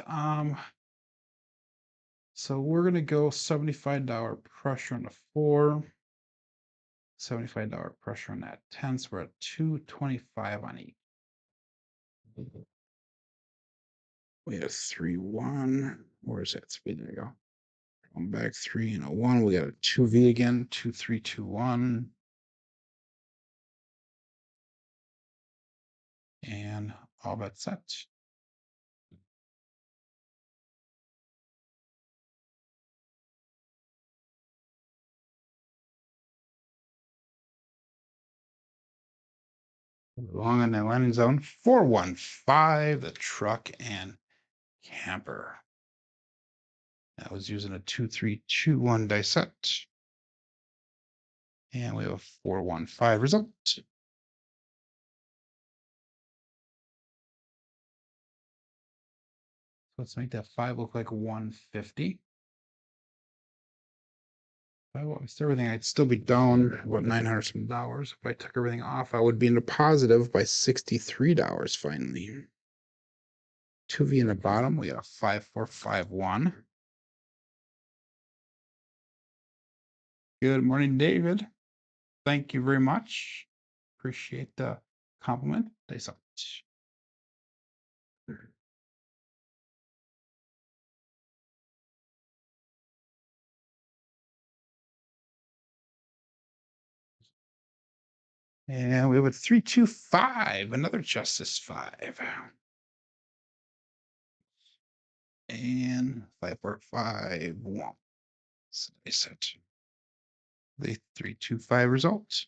So we're gonna go $75 pressure on the 4, $75 pressure on that 10. So we're at 225 on each. We have 3-1. Where's that speed? There you go. Going back 3 and a 1. We got a 2V again. 2, 3, 2, 1. And all bet set. Long on the landing zone. 415, the truck and camper. That was using a 2, 3, 2, 1 dice set. And we have a 415 result. Let's make that 5 look like 150. If I lost everything, I'd still be down about $900 some dollars. If I took everything off, I would be in the positive by $63 finally. 2V in the bottom, we got a 5451. Good morning, David. Thank you very much. Appreciate the compliment. Thanks so much. And we have a 325, another Justice 5. And 5451. So I said the 325 results.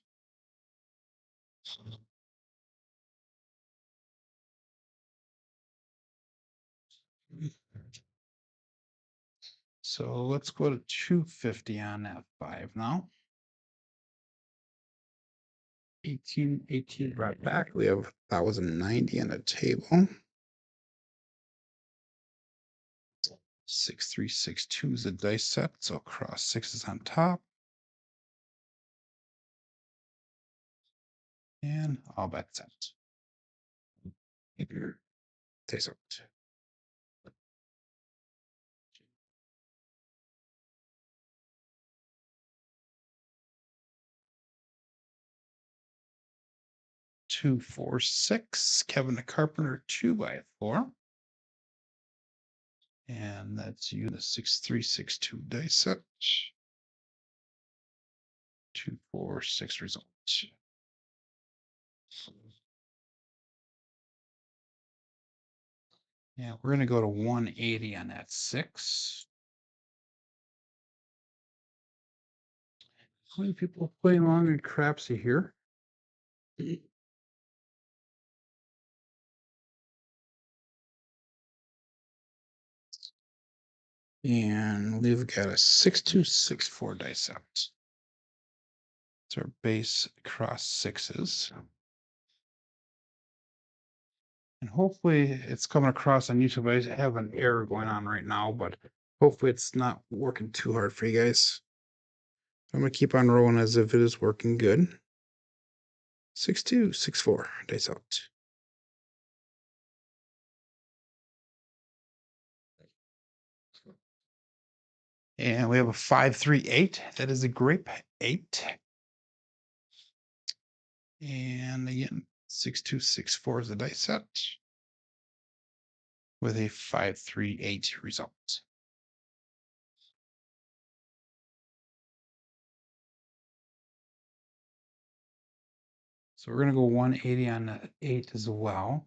So let's go to 250 on that 5 now. 18 right back. We have 1,090 on the table. 6362 is a dice set, so cross 6 on top. And all bet set. Taste out. Two, 4, 6. Kevin the Carpenter 2x4. And that's you, the 6362 dice set. 2, 4, 6 results. Yeah, we're gonna go to 180 on that 6. How many people are playing along in Crapsee here? And we've got a 6264 dice set. It's our base cross 6s. And hopefully it's coming across on YouTube. I have an error going on right now, but hopefully it's not working too hard for you guys. I'm going to keep on rolling as if it is working good. 6-2, 6-4, dice out. And we have a 5-3-8. That is a grape 8. And again, 6-2, 6-4 is the dice set with a 5-3-8 result. So we're going to go 180 on the 8 as well.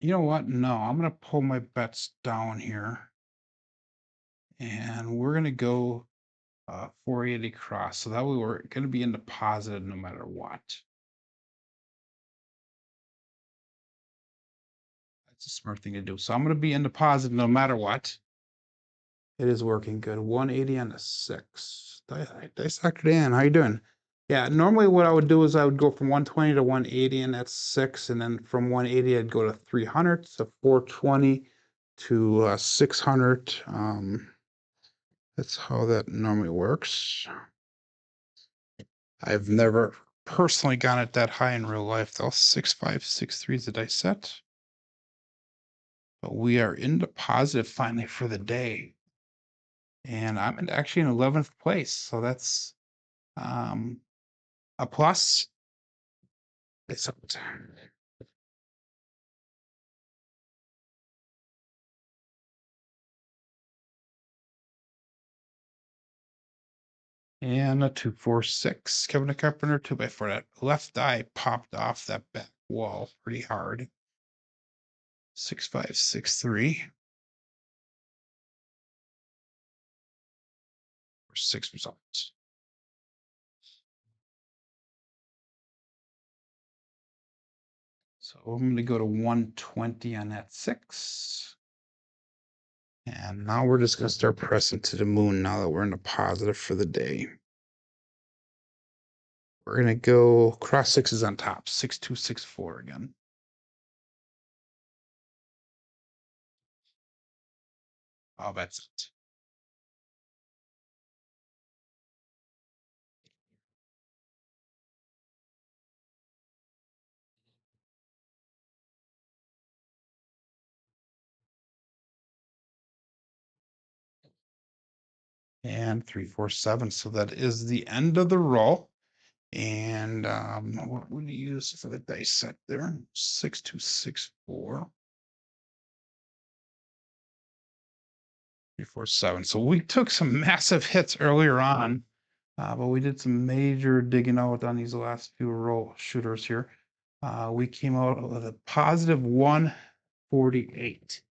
You know what? No, I'm going to pull my bets down here. And we're going to go 480 cross. So that way we're going to be in the positive no matter what. That's a smart thing to do. So I'm going to be in the positive no matter what. It is working good. 180 on the 6. Dissected in. How you doing? Yeah, normally what I would do is I would go from 120 to 180, and that's 6. And then from 180, I'd go to 300, to 420, to 600. That's how that normally works. I've never personally gone it that high in real life, though. 6-5, 6-3 is the dice set. But we are in the positive finally for the day. And I'm actually in 11th place. So that's a plus. It's up. And a 2-4-6. Kevin the Carpenter 2x4. That left eye popped off that back wall pretty hard. 6-5, 6-3. Or 6 results. So I'm going to go to 120 on that 6. And now we're just going to start pressing to the moon now that we're in the positive for the day. We're going to go cross 6s on top. 6-2, 6-4 again. Oh, that's it. And 3-4-7. So that is the end of the roll. And what would you use for the dice set there? 6-2, 6-4. 3-4-7. So we took some massive hits earlier on, but we did some major digging out on these last few roll shooters here. We came out with a positive 148.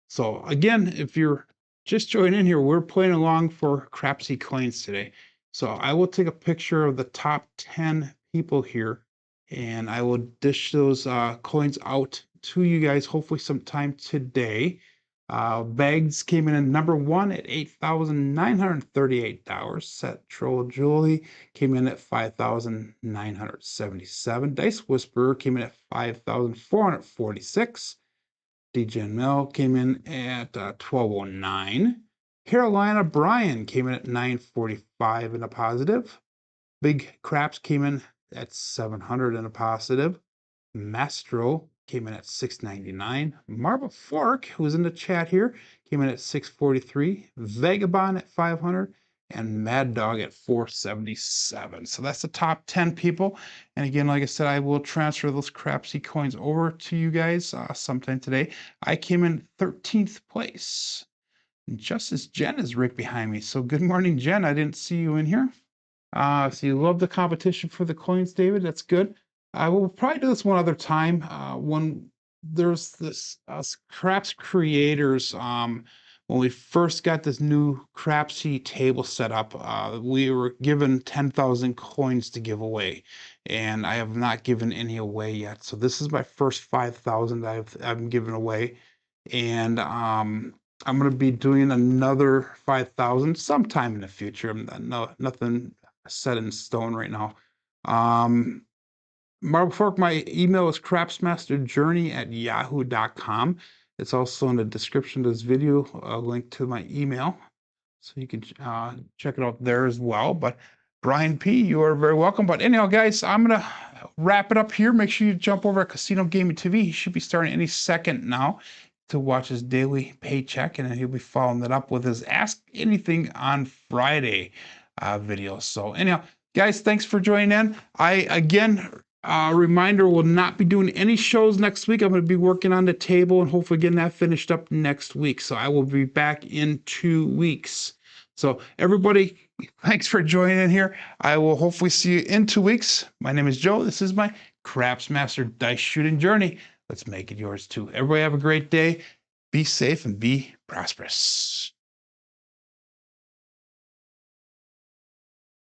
So again, if you're just joining in here, we're playing along for Crapsee coins today. So I will take a picture of the top 10 people here, and I will dish those coins out to you guys hopefully sometime today. Bags came in at number 1 at $8,938. Set Troll Julie came in at $5,977. Dice Whisperer came in at $5,446. DJ Mel came in at 1209. Carolina Bryan came in at 945 in a positive. Big Craps came in at 700 in a positive. Mastro came in at 699. Marble Fork, who's in the chat here, came in at 643. Vagabond at 500. And Mad Dog at 477. So that's the top 10 people. And again, like I said, I will transfer those Crapsee coins over to you guys sometime today. I came in 13th place. And Justice Jen is right behind me. So good morning, Jen. I didn't see you in here. So you love the competition for the coins, David. That's good. I will probably do this one other time. When there's this Craps creators, when we first got this new Crapsee table set up, we were given 10,000 coins to give away, and I have not given any away yet. So this is my first 5,000 that I've given away, and I'm going to be doing another 5,000 sometime in the future. Nothing set in stone right now. Marble Fork, my email is crapsmasterjourney@yahoo.com. It's also in the description of this video, a link to my email. So you can check it out there as well. But Brian P., you are very welcome. But anyhow, guys, I'm going to wrap it up here. Make sure you jump over at Casino Gaming TV. He should be starting any second now to watch his daily paycheck. And then he'll be following that up with his Ask Anything on Friday video. So anyhow, guys, thanks for joining in. Again, reminder, will not be doing any shows next week. I'm going to be working on the table and hopefully getting that finished up next week. So I will be back in 2 weeks. So everybody, thanks for joining in here. I will hopefully see you in 2 weeks. My name is Joe. This is my Craps Master Dice Shooting Journey. Let's make it yours too. Everybody have a great day. Be safe and be prosperous.